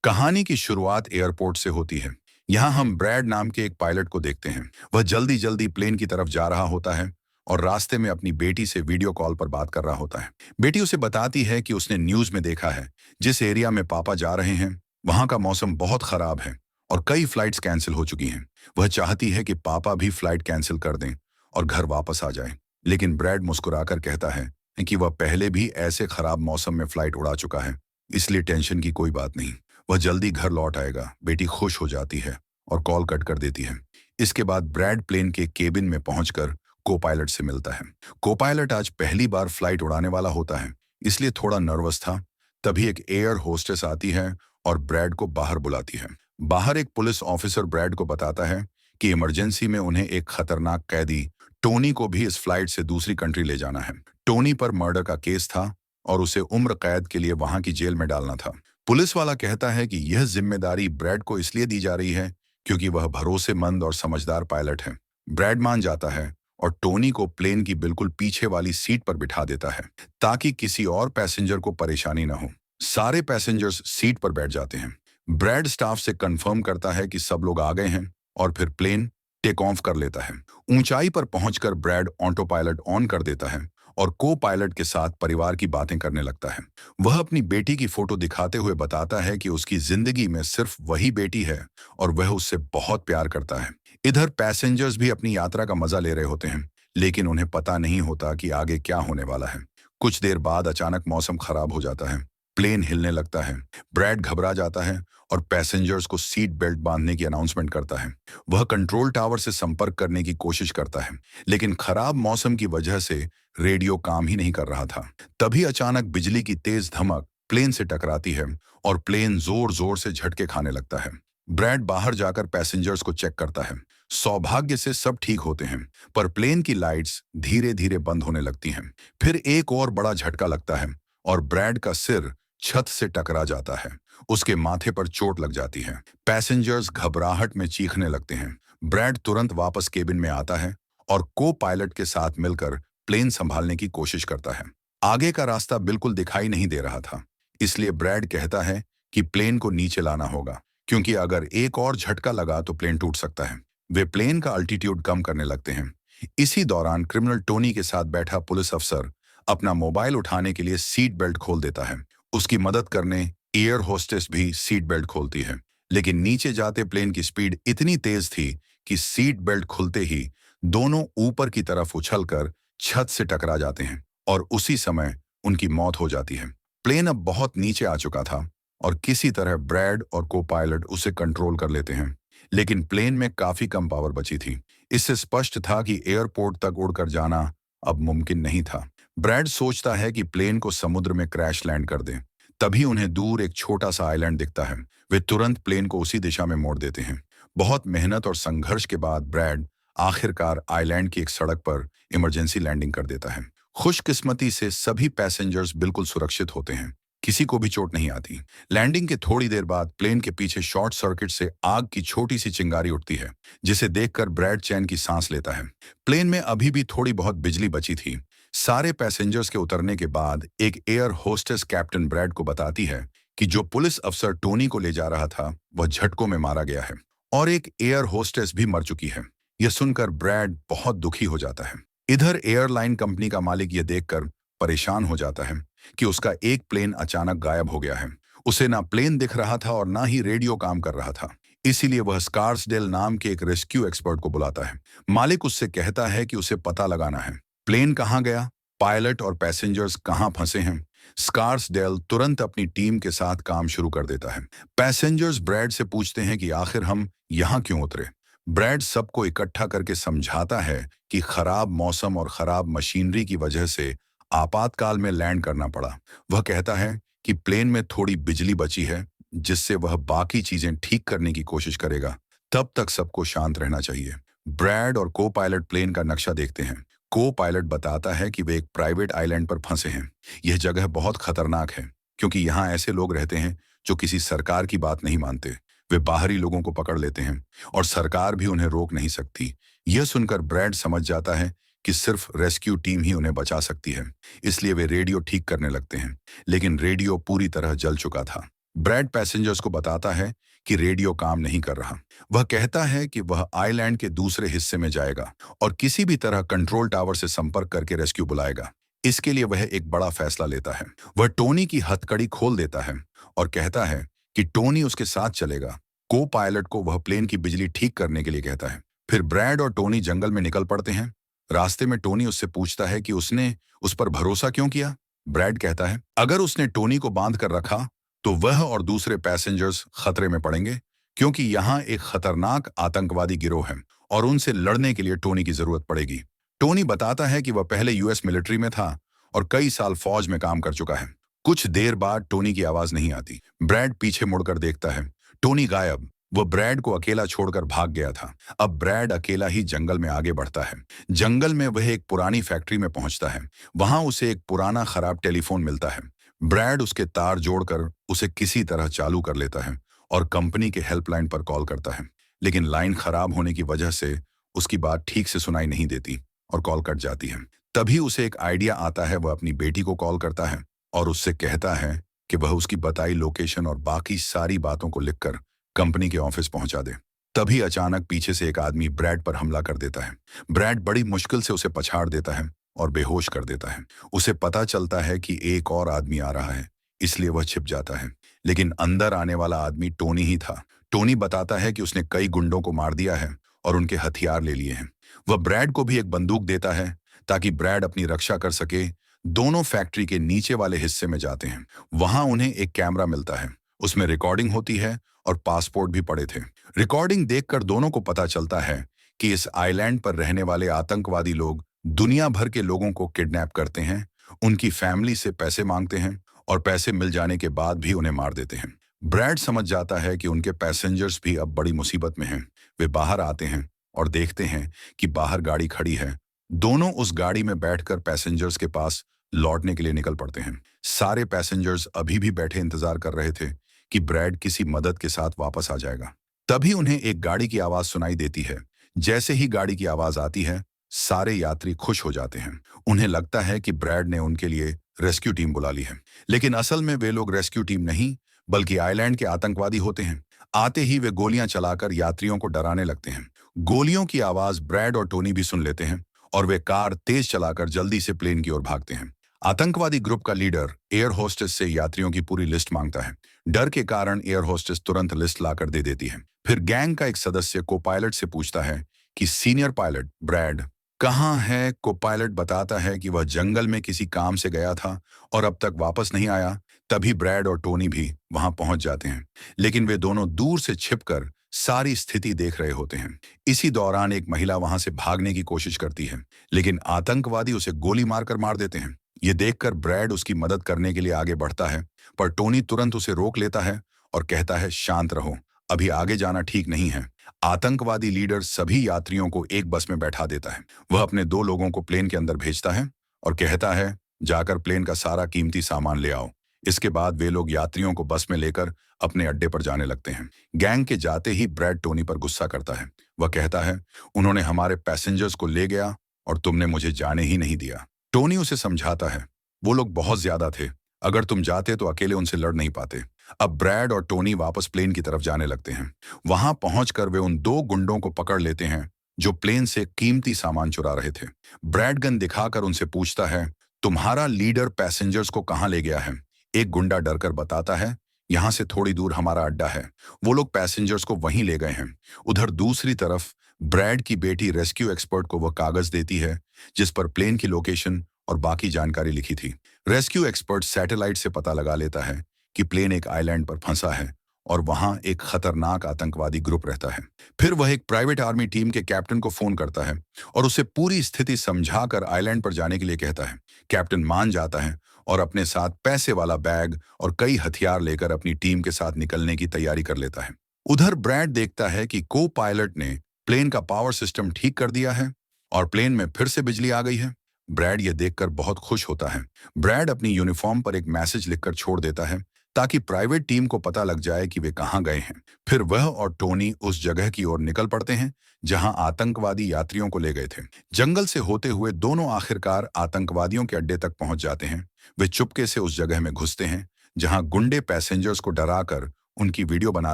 कहानी की शुरुआत एयरपोर्ट से होती है। यहाँ हम ब्रैड नाम के एक पायलट को देखते हैं। वह जल्दी जल्दी प्लेन की तरफ जा रहा होता है और रास्ते में अपनी बेटी से वीडियो कॉल पर बात कर रहा होता है। बेटी उसे बताती है कि उसने न्यूज में देखा है जिस एरिया में पापा जा रहे हैं वहां का मौसम बहुत खराब है और कई फ्लाइट्स कैंसिल हो चुकी हैं। वह चाहती है कि पापा भी फ्लाइट कैंसिल कर दें और घर वापस आ जाए, लेकिन ब्रैड मुस्कुराकर कहता है कि वह पहले भी ऐसे खराब मौसम में फ्लाइट उड़ा चुका है, इसलिए टेंशन की कोई बात नहीं। वह जल्दी घर लौट आएगा। बेटी खुश हो जाती है और कॉल कट कर देती है। इसके बाद ब्रैड प्लेन के केबिन में पहुंचकर को पायलट से मिलता है। को पायलट आज पहली बार फ्लाइट उड़ाने वाला होता है, इसलिए थोड़ा नर्वस था। तभी एक एयर होस्टेस आती है और ब्रैड को बाहर बुलाती है। बाहर एक पुलिस ऑफिसर ब्रैड को बताता है कि इमरजेंसी में उन्हें एक खतरनाक कैदी टोनी को भी इस फ्लाइट से दूसरी कंट्री ले जाना है। टोनी पर मर्डर का केस था और उसे उम्र कैद के लिए वहां की जेल में डालना था। पुलिस वाला कहता है कि यह जिम्मेदारी ब्रैड को इसलिए दी जा रही है क्योंकि वह भरोसेमंद और समझदार पायलट है। ब्रैड मान जाता है और टोनी को प्लेन की बिल्कुल पीछे वाली सीट पर बिठा देता है ताकि किसी और पैसेंजर को परेशानी न हो। सारे पैसेंजर्स सीट पर बैठ जाते हैं। ब्रैड स्टाफ से कंफर्म करता है कि सब लोग आ गए हैं और फिर प्लेन टेक ऑफ कर लेता है। ऊंचाई पर पहुंचकर ब्रैड ऑटो पायलट ऑन कर देता है और को पायलट के साथ परिवार की बातें करने लगता है। वह अपनी बेटी की फोटो दिखाते हुए बताता है कि उसकी जिंदगी में सिर्फ वही बेटी है और वह उससे बहुत प्यार करता है। इधर पैसेंजर्स भी अपनी यात्रा का मजा ले रहे होते हैं, लेकिन उन्हें पता नहीं होता कि आगे क्या होने वाला है। कुछ देर बाद अचानक मौसम खराब हो जाता है। प्लेन हिलने लगता है। ब्रैड घबरा जाता है और पैसेंजर्स को सीट बेल्ट बांधने की अनाउंसमेंट करता है। वह कंट्रोल टावर से संपर्क करने की कोशिश करता है, लेकिन खराब मौसम की वजह से रेडियो काम ही नहीं कर रहा था। तभी अचानक बिजली की तेज धमक प्लेन से टकराती है और प्लेन जोर जोर से झटके खाने लगता है। ब्रैड बाहर जाकर पैसेंजर्स को चेक करता है। सौभाग्य से सब ठीक होते हैं, पर प्लेन की लाइट्स धीरे धीरे बंद होने लगती हैं। फिर एक और बड़ा झटका लगता है और ब्रैड का सिर छत से टकरा जाता है। उसके माथे पर चोट लग जाती है। पैसेंजर्स घबराहट में चीखने लगते हैं। ब्रैड तुरंत वापस केबिन में आता है और को पायलट के साथ मिलकर प्लेन संभालने की कोशिश करता है। आगे का रास्ता बिल्कुल दिखाई नहीं दे रहा था, इसलिए ब्रैड कहता है कि प्लेन को नीचे लाना होगा, क्योंकि अगर एक और झटका लगा तो प्लेन टूट सकता है। वे प्लेन का अल्टीट्यूड कम करने लगते हैं। इसी दौरान क्रिमिनल टोनी के साथ बैठा पुलिस अफसर अपना मोबाइल उठाने के लिए सीट बेल्ट खोल देता है। उसकी मदद करने एयर होस्टेस भी सीट बेल्ट खोलती है, लेकिन नीचे जाते प्लेन की स्पीड इतनी तेज थी कि सीट बेल्ट खुलते ही दोनों ऊपर की तरफ उछलकर छत से टकरा जाते हैं और उसी समय उनकी मौत हो जाती है। प्लेन अब बहुत नीचे आ चुका था और किसी तरह ब्रैड और को पायलट उसे कंट्रोल कर लेते हैं, लेकिन प्लेन में काफी कम पावर बची थी। इससे स्पष्ट था कि एयरपोर्ट तक उड़कर जाना अब मुमकिन नहीं था। ब्रैड सोचता है कि प्लेन को समुद्र में क्रैश लैंड कर दें। तभी उन्हें दूर एक छोटा सा आइलैंड दिखता है। वे तुरंत प्लेन को उसी दिशा में मोड़ देते हैं। बहुत मेहनत और संघर्ष के बाद ब्रैड आखिरकार आइलैंड की एक सड़क पर इमरजेंसी लैंडिंग कर देता है। खुशकिस्मती से सभी पैसेंजर्स बिल्कुल सुरक्षित होते हैं। किसी को भी चोट नहीं आती। लैंडिंग के थोड़ी देर बाद प्लेन के पीछे शॉर्ट सर्किट से आग की छोटी सी चिंगारी उठती है, जिसे देखकर ब्रैड चैन की सांस लेता है। प्लेन में अभी भी थोड़ी बहुत बिजली बची थी। सारे पैसेंजर्स के उतरने के बाद एक एयर होस्टेस कैप्टन ब्रैड को बताती है कि जो पुलिस अफसर टोनी को ले जा रहा था वह झटकों में मारा गया है और एक एयर होस्टेस भी मर चुकी है। यह सुनकर ब्रैड बहुत दुखी हो जाता है। इधर एयरलाइन कंपनी का मालिक यह देखकर परेशान हो जाता है कि उसका एक प्लेन अचानक गायब हो गया है। उसे ना प्लेन दिख रहा था और ना ही रेडियो काम कर रहा था। इसीलिए वह स्कार्सडेल नाम के एक रेस्क्यू एक्सपर्ट को बुलाता है। मालिक उससे कहता है कि उसे पता लगाना है प्लेन कहाँ गया, पायलट और पैसेंजर्स कहाँ फंसे हैं। स्कार्सडेल तुरंत अपनी टीम के साथ काम शुरू कर देता है। पैसेंजर्स ब्रैड से पूछते हैं कि आखिर हम यहाँ क्यों उतरे। ब्रैड सबको इकट्ठा करके समझाता है कि खराब मौसम और खराब मशीनरी की वजह से आपातकाल में लैंड करना पड़ा। वह कहता है कि प्लेन में थोड़ी बिजली बची है, जिससे वह बाकी चीजें ठीक करने की कोशिश करेगा। तब तक सबको शांत रहना चाहिए। ब्रैड और को पायलट प्लेन का नक्शा देखते हैं। को पायलट बताता है कि वे एक प्राइवेट आइलैंड पर फंसे हैं। यह जगह बहुत खतरनाक है क्योंकि यहाँ ऐसे लोग रहते हैं जो किसी सरकार की बात नहीं मानते। वे बाहरी लोगों को पकड़ लेते हैं और सरकार भी उन्हें रोक नहीं सकती। यह सुनकर ब्रैड समझ जाता है कि सिर्फ रेस्क्यू टीम ही उन्हें बचा सकती है। इसलिए वे रेडियो ठीक करने लगते हैं, लेकिन रेडियो पूरी तरह जल चुका था। ब्रैड पैसेंजर्स को बताता है कि रेडियो काम नहीं कर रहा। वह कहता है कि वह आइलैंड के दूसरे हिस्से में जाएगा और किसी भी तरह कंट्रोल टावर से संपर्क करके रेस्क्यू बुलाएगा। इसके लिए वह एक बड़ा फैसला लेता है। वह टोनी की हथकड़ी खोल देता है और कहता है कि टोनी उसके साथ चलेगा। को पायलट को वह प्लेन की बिजली ठीक करने के लिए कहता है। फिर ब्रैड और टोनी जंगल में निकल पड़ते हैं। रास्ते में टोनी उससे पूछता है कि उसने उस पर भरोसा क्यों किया। ब्रैड कहता है, अगर उसने टोनी को बांध कर रखा तो वह और दूसरे पैसेंजर्स खतरे में पड़ेंगे, क्योंकि यहाँ एक खतरनाक आतंकवादी गिरोह है और उनसे लड़ने के लिए टोनी की जरूरत पड़ेगी। टोनी बताता है कि वह पहले यूएस मिलिट्री में था और कई साल फौज में काम कर चुका है। कुछ देर बाद टोनी की आवाज नहीं आती। ब्रैड पीछे मुड़कर देखता है। टोनी गायब। वह ब्रैड को अकेला छोड़कर भाग गया था। अब ब्रैड अकेला ही जंगल में आगे बढ़ता है। जंगल में वह एक पुरानी फैक्ट्री में पहुंचता है। वहां उसे एक पुराना खराब टेलीफोन मिलता है। ब्रैड उसके तार जोड़कर उसे किसी तरह चालू कर लेता है और कंपनी के हेल्पलाइन पर कॉल करता है। लेकिन लाइन खराब होने की वजह से उसकी बात ठीक से सुनाई नहीं देती और कॉल कट जाती है। तभी उसे एक आइडिया आता है। वह अपनी बेटी को कॉल करता है और उससे कहता है कि वह उसकी बताई लोकेशन और बाकी सारी बातों को लिखकर कंपनी के ऑफिस पहुंचा दे। तभी अचानक पीछे से एक आदमी ब्रैड पर हमला कर देता है। ब्रैड बड़ी मुश्किल से उसे पछाड़ देता है और बेहोश कर देता है। उसे पता चलता है कि एक और आदमी आ रहा है, इसलिए वह छिप जाता है। लेकिन अंदर आने वाला आदमी टोनी ही था। टोनी बताता है कि उसने कई गुंडों को मार दिया है और उनके हथियार ले लिए हैं। वह ब्रैड को भी एक बंदूक देता है ताकि ब्रैड अपनी रक्षा कर सके। दोनों फैक्ट्री के नीचे वाले हिस्से में जाते हैं। वहां उन्हें एक कैमरा मिलता है। उसमें रिकॉर्डिंग होती है और पासपोर्ट भी पड़े थे। रिकॉर्डिंग देखकर दोनों को पता चलता है कि इस आइलैंड पर रहने वाले आतंकवादी लोग दुनिया भर के लोगों को किडनैप करते हैं, उनकी फैमिली से पैसे मांगते हैं और पैसे मिल जाने के बाद भी उन्हें मार देते हैं। ब्रैड समझ जाता है कि उनके पैसेंजर्स भी अब बड़ी मुसीबत में हैं। वे बाहर आते हैं और देखते हैं कि बाहर गाड़ी खड़ी है। दोनों उस गाड़ी में बैठकर पैसेंजर्स के पास लौटने के लिए निकल पड़ते हैं। सारे पैसेंजर्स अभी भी बैठे इंतजार कर रहे थे कि ब्रैड किसी मदद के साथ वापस आ जाएगा। तभी उन्हें एक गाड़ी की आवाज सुनाई देती है। जैसे ही गाड़ी की आवाज आती है, सारे यात्री खुश हो जाते हैं। उन्हें लगता है कि ब्रैड ने उनके लिए रेस्क्यू टीम बुला ली है। लेकिन असल में वे लोग रेस्क्यू टीम नहीं, बल्कि आइलैंड के आतंकवादी होते हैं। आते ही वे गोलियां चलाकर यात्रियों को डराने लगते हैं। गोलियों की आवाज ब्रैड और टोनी भी सुन लेते हैं और वे कार तेज चलाकर जल्दी से प्लेन की ओर भागते हैं। आतंकवादी ग्रुप का लीडर एयर होस्टेस से यात्रियों की पूरी लिस्ट मांगता है। डर के कारण एयर होस्टेस तुरंत लिस्ट लाकर दे देती है। फिर गैंग का एक सदस्य को पायलट से पूछता है कि सीनियर पायलट ब्रैड कहाँ है। को पायलट बताता है कि वह जंगल में किसी काम से गया था और अब तक वापस नहीं आया। तभी ब्रैड और टोनी भी वहां पहुंच जाते हैं, लेकिन वे दोनों दूर से छिपकर सारी स्थिति देख रहे होते हैं। इसी दौरान एक महिला वहां से भागने की कोशिश करती है, लेकिन आतंकवादी उसे गोली मारकर मार देते हैं। ये देखकर ब्रैड उसकी मदद करने के लिए आगे बढ़ता है, पर टोनी तुरंत उसे रोक लेता है और कहता है, शांत रहो, अभी आगे जाना ठीक नहीं है। आतंकवादी लीडर सभी यात्रियों को एक बस में बैठा देता है। वह अपने 2 लोगों को प्लेन के अंदर भेजता है और कहता है, जाकर प्लेन का सारा कीमती सामान ले आओ। इसके बाद वे लोग यात्रियों को बस में लेकर अपने अड्डे पर जाने लगते हैं। गैंग के जाते ही ब्रैड टोनी पर गुस्सा करता है। वह कहता है, उन्होंने हमारे पैसेंजर्स को ले गया और तुमने मुझे जाने ही नहीं दिया। टोनी उसे समझाता है, वो लोग बहुत ज्यादा थे, अगर तुम जाते तो अकेले उनसे लड़ नहीं पाते। अब ब्रैड और टोनी वापस प्लेन की तरफ जाने लगते हैं। वहां पहुंचकर वे उन 2 गुंडों को पकड़ लेते हैं जो प्लेन से कीमती सामान चुरा रहे थे। ब्रैड गन दिखाकर उनसे पूछता है, तुम्हारा लीडर पैसेंजर्स को कहां ले गया है। एक गुंडा डरकर बताता है, यहां से थोड़ी दूर हमारा अड्डा है। वो लोग पैसेंजर्स को वहीं ले गए हैं। उधर दूसरी तरफ ब्रैड की बेटी रेस्क्यू एक्सपर्ट को वह कागज देती है जिस पर प्लेन की लोकेशन और बाकी जानकारी लिखी थी। रेस्क्यू एक्सपर्ट सैटेलाइट से पता लगा लेता है कि प्लेन एक आइलैंड पर फंसा है और वहां एक खतरनाक आतंकवादी ग्रुप रहता है। फिर वह एक प्राइवेट आर्मी टीम के कैप्टन को फोन करता है और उसे पूरी स्थिति समझाकर आइलैंड पर जाने के लिए कहता है। कैप्टन मान जाता है और अपने साथ पैसे वाला बैग और कई हथियार लेकर अपनी टीम के साथ निकलने की तैयारी कर लेता है। उधर ब्रैड देखता है कि को पायलट ने प्लेन का पावर सिस्टम ठीक कर दिया है और प्लेन में फिर से बिजली आ गई है। ब्रैड ये देखकर बहुत खुश होता है। ब्रैड अपनी यूनिफॉर्म पर एक मैसेज लिखकर छोड़ देता है ताकि प्राइवेट टीम को पता लग जाए कि वे कहां गए हैं। फिर वह और टोनी उस जगह की ओर निकल पड़ते हैं जहां आतंकवादी यात्रियों को ले गए थे। जंगल से होते हुए दोनों आखिरकार आतंकवादियों के अड्डे तक पहुंच जाते हैं। वे चुपके से उस जगह में घुसते हैं जहां गुंडे पैसेंजर्स को डराकर उनकी वीडियो बना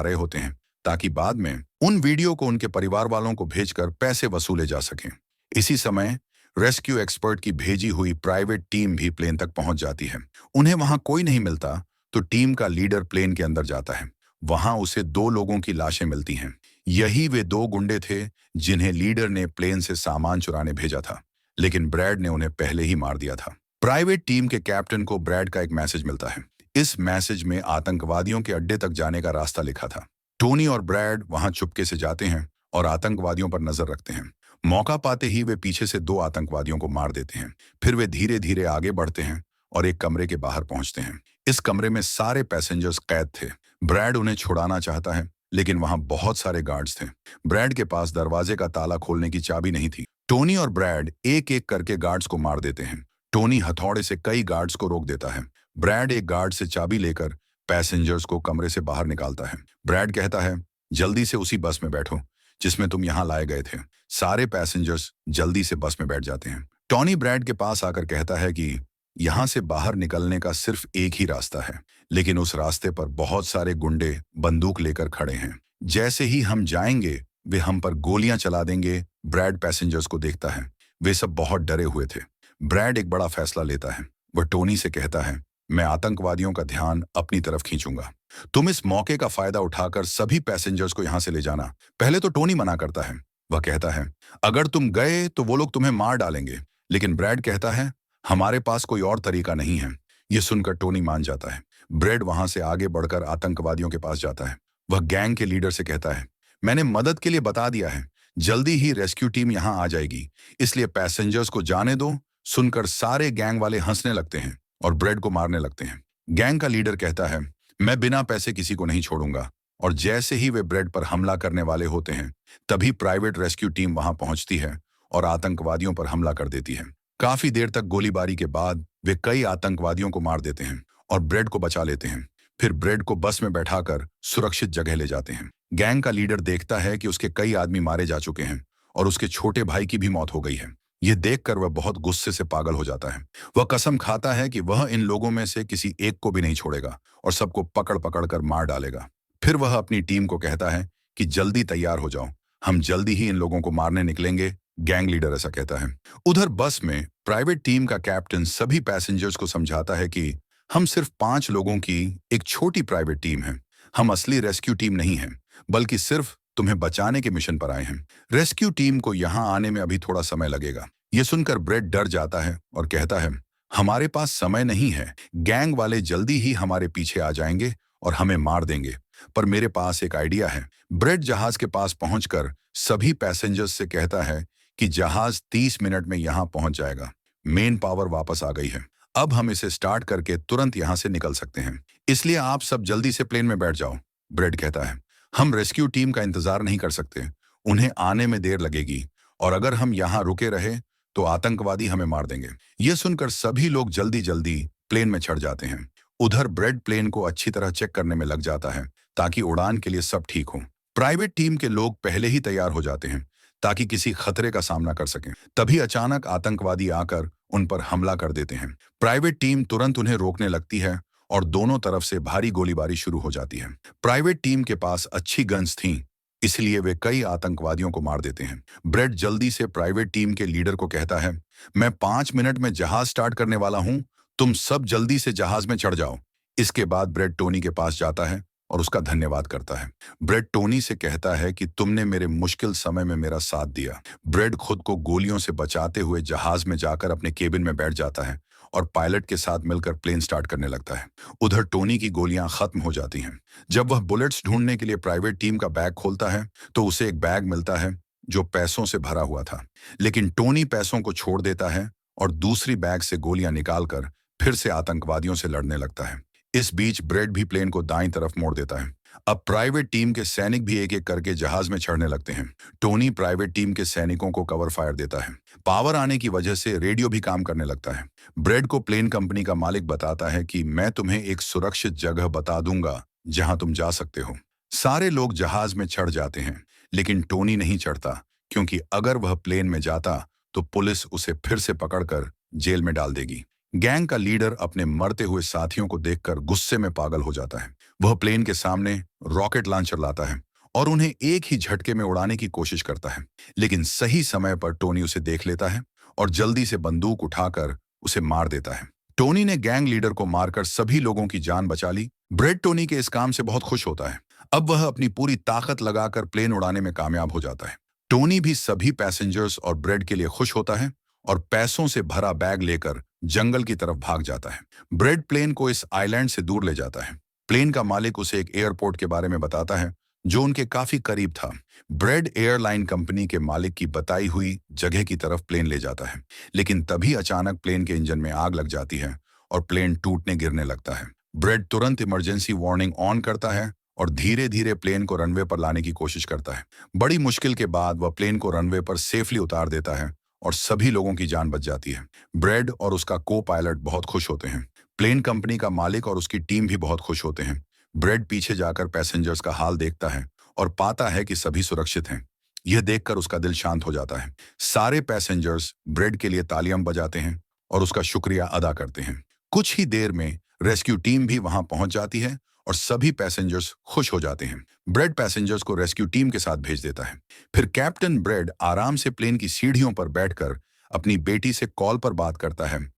रहे होते हैं ताकि बाद में उन वीडियो को उनके परिवार वालों को भेजकर पैसे वसूले जा सकें। इसी समय रेस्क्यू एक्सपर्ट की भेजी हुई प्राइवेट टीम भी प्लेन तक पहुंच जाती है। उन्हें वहां कोई नहीं मिलता तो टीम का लीडर प्लेन के अंदर जाता है। वहां उसे 2 लोगों की लाशें मिलती हैं। यही वे 2 गुंडे थे जिन्हें लीडर ने प्लेन से सामान चुराने भेजा था, लेकिन ब्रैड ने उन्हें पहले ही मार दिया था। प्राइवेट टीम के कैप्टन को ब्रैड का एक मैसेज मिलता है। इस मैसेज में आतंकवादियों के अड्डे तक जाने का रास्ता लिखा था। टोनी और ब्रैड वहां चुपके से जाते हैं और आतंकवादियों पर नजर रखते हैं। मौका पाते ही वे पीछे से 2 आतंकवादियों को मार देते हैं। फिर वे धीरे धीरे आगे बढ़ते हैं और एक कमरे के बाहर पहुंचते हैं। इस कमरे में सारे पैसेंजर्स कैद थे। ब्रैड उन्हें छुड़ाना चाहता है, लेकिन वहां बहुत सारे गार्ड्स थे। ब्रैड के पास दरवाजे का ताला खोलने की चाबी नहीं थी। टोनी और ब्रैड एक एक करके गार्ड्स को मार देते हैं। टोनी हथौड़े से कई गार्ड्स को रोक देता है। ब्रैड एक गार्ड से चाबी लेकर पैसेंजर्स को कमरे से बाहर निकालता है। ब्रैड कहता है, जल्दी से उसी बस में बैठो जिसमें तुम यहां लाए गए थे। सारे पैसेंजर्स जल्दी से बस में बैठ जाते हैं। टॉनी ब्रैड के पास आकर कहता है कि यहां से बाहर निकलने का सिर्फ एक ही रास्ता है, लेकिन उस रास्ते पर बहुत सारे गुंडे बंदूक लेकर खड़े हैं। जैसे ही हम जाएंगे वे हम पर गोलियां चला देंगे। ब्रैड पैसेंजर्स को देखता है। वे सब बहुत डरे हुए थे। ब्रैड एक बड़ा फैसला लेता है। वह टोनी से कहता है, मैं आतंकवादियों का ध्यान अपनी तरफ खींचूंगा। तुम इस मौके का फायदा उठाकर सभी पैसेंजर्स को यहां से ले जाना। पहले तो टोनी मना करता है। वह कहता है, अगर तुम गए तो वो लोग तुम्हें मार डालेंगे। लेकिन ब्रैड कहता है, हमारे पास कोई और तरीका नहीं है। यह सुनकर टोनी मान जाता है। ब्रैड वहां से आगे बढ़कर आतंकवादियों के पास जाता है। वह गैंग के लीडर से कहता है, मैंने मदद के लिए बता दिया है, जल्दी ही रेस्क्यू टीम यहां आ जाएगी, इसलिए पैसेंजर्स को जाने दो। सुनकर सारे गैंग वाले हंसने लगते हैं और ब्रैड को मारने लगते हैं। गैंग का लीडर कहता है, मैं बिना पैसे किसी को नहीं छोड़ूंगा। और जैसे ही वे ब्रैड पर हमला करने वाले होते हैं, तभी प्राइवेट रेस्क्यू टीम वहां पहुंचती है और आतंकवादियों पर हमला कर देती है। काफी देर तक गोलीबारी के बाद वे कई आतंकवादियों को मार देते हैं और ब्रैड को बचा लेते हैं। फिर ब्रैड को बस में बैठाकर सुरक्षित जगह ले जाते हैं। गैंग का लीडर देखता है कि उसके कई आदमी मारे जा चुके हैं और उसके छोटे भाई की भी मौत हो गई है। यह देखकर वह बहुत गुस्से से पागल हो जाता है। वह कसम खाता है कि वह इन लोगों में से किसी एक को भी नहीं छोड़ेगा और सबको पकड़ पकड़ कर मार डालेगा। फिर वह अपनी टीम को कहता है कि जल्दी तैयार हो जाओ, हम जल्दी ही इन लोगों को मारने निकलेंगे। गैंग लीडर ऐसा कहता है। उधर बस में प्राइवेट टीम का कैप्टन सभी पैसेंजर्स को समझाता है कि हम सिर्फ 5 लोगों की एक छोटी प्राइवेट टीम है। हम असली रेस्क्यू टीम नहीं है, बल्कि सिर्फ तुम्हें बचाने के मिशन पर आए हैं। रेस्क्यू टीम को यहां आने में अभी थोड़ा समय लगेगा। यह सुनकर ब्रैड डर जाता है और कहता है, हमारे पास समय नहीं है। गैंग वाले जल्दी ही हमारे पीछे आ जाएंगे और हमें मार देंगे। पर मेरे पास एक आइडिया है। ब्रैड जहाज के पास पहुंचकर सभी पैसेंजर्स से कहता है कि जहाज 30 मिनट में यहां पहुंच जाएगा। मेन पावर वापस आ गई है। अब हम इसे स्टार्ट करके तुरंत यहां से निकल सकते हैं, इसलिए आप सब जल्दी से प्लेन में बैठ जाओ। ब्रैड कहता है, हम रेस्क्यू टीम का इंतजार नहीं कर सकते, उन्हें आने में देर लगेगी और अगर हम यहां रुके रहे तो आतंकवादी हमें मार देंगे। यह सुनकर सभी लोग जल्दी जल्दी प्लेन में चढ़ जाते हैं। उधर ब्रैड प्लेन को अच्छी तरह चेक करने में लग जाता है ताकि उड़ान के लिए सब ठीक हो। प्राइवेट टीम के लोग पहले ही तैयार हो जाते हैं ताकि किसी खतरे का सामना कर सकें। तभी अचानक आतंकवादी आकर उन पर हमला कर देते हैं। प्राइवेट टीम तुरंत उन्हें रोकने लगती है और दोनों तरफ से भारी गोलीबारी शुरू हो जाती है। प्राइवेट टीम के पास अच्छी गन्स थीं, इसलिए वे कई आतंकवादियों को मार देते हैं। ब्रैड जल्दी से प्राइवेट टीम के लीडर को कहता है, मैं 5 मिनट में जहाज स्टार्ट करने वाला हूं, तुम सब जल्दी से जहाज में चढ़ जाओ। इसके बाद ब्रैड टोनी के पास जाता है और उसका धन्यवाद करता है। ब्रैड टोनी से कहता है कि तुमने मेरे मुश्किल समय में मेरा साथ दिया। ब्रैड खुद को गोलियों से बचाते हुए जहाज में जाकर अपने केबिन में बैठ जाता है और पायलट के साथ मिलकर प्लेन स्टार्ट करने लगता है। उधर टोनी की गोलियां खत्म हो जाती हैं। जब वह बुलेट्स ढूंढने के लिए प्राइवेट टीम का बैग खोलता है तो उसे एक बैग मिलता है जो पैसों से भरा हुआ था, लेकिन टोनी पैसों को छोड़ देता है और दूसरी बैग से गोलियां निकालकर फिर से आतंकवादियों से लड़ने लगता है। इस बीच ब्रैड भी प्लेन को दाईं तरफ मोड़ देता है। अब प्राइवेट टीम के सैनिक भी एक एक करके जहाज में चढ़ने लगते हैं। टोनी प्राइवेट टीम के सैनिकों को कवर फायर देता है। पावर आने की वजह से रेडियो भी काम करने लगता है। ब्रैड को प्लेन कंपनी का मालिक बताता है कि मैं तुम्हें एक सुरक्षित जगह बता दूंगा जहां तुम जा सकते हो। सारे लोग जहाज में चढ़ जाते हैं, लेकिन टोनी नहीं चढ़ता, क्योंकि अगर वह प्लेन में जाता तो पुलिस उसे फिर से पकड़कर जेल में डाल देगी। गैंग का लीडर अपने मरते हुए साथियों को देखकर गुस्से में पागल हो जाता है। वह प्लेन के सामने रॉकेट लॉन्चर लाता है और उन्हें एक ही झटके में उड़ाने की कोशिश करता है। लेकिन सही समय पर टोनी उसे देख लेता है और जल्दी से बंदूक उठाकर उसे मार देता है। टोनी ने गैंग लीडर को मारकर सभी लोगों की जान बचा ली। ब्रेड टोनी के इस काम से बहुत खुश होता है। अब वह अपनी पूरी ताकत लगाकर प्लेन उड़ाने में कामयाब हो जाता है। टोनी भी सभी पैसेंजर्स और ब्रेड के लिए खुश होता है और पैसों से भरा बैग लेकर जंगल की तरफ भाग जाता है। ब्रेड प्लेन को इस आइलैंड से दूर ले जाता है। प्लेन का मालिक उसे एक एयरपोर्ट के बारे में बताता है जो उनके काफी करीब था। ब्रेड एयरलाइन कंपनी के मालिक की बताई हुई जगह की तरफ प्लेन ले जाता है। लेकिन तभी अचानक प्लेन के इंजन में आग लग जाती है और प्लेन टूटने गिरने लगता है। ब्रेड तुरंत इमरजेंसी वार्निंग ऑन करता है और धीरे धीरे प्लेन को रनवे पर लाने की कोशिश करता है। बड़ी मुश्किल के बाद वह प्लेन को रनवे पर सेफली उतार देता है और सभी लोगों की जान बच जाती है। ब्रेड और उसका को पायलट बहुत खुश होते हैं। प्लेन कंपनी का मालिक और उसकी टीम भी बहुत खुश होते हैं। ब्रेड पीछे जाकर पैसेंजर्स का हाल देखता है और पाता है कि सभी सुरक्षित हैं। यह देखकर उसका दिल शांत हो जाता है। सारे पैसेंजर्स ब्रेड के लिए तालियां बजाते हैं और उसका शुक्रिया अदा करते हैं। कुछ ही देर में रेस्क्यू टीम भी वहां पहुंच जाती है और सभी पैसेंजर्स खुश हो जाते हैं। ब्रेड पैसेंजर्स को रेस्क्यू टीम के साथ भेज देता है। फिर कैप्टन ब्रेड आराम से प्लेन की सीढ़ियों पर बैठकर अपनी बेटी से कॉल पर बात करता है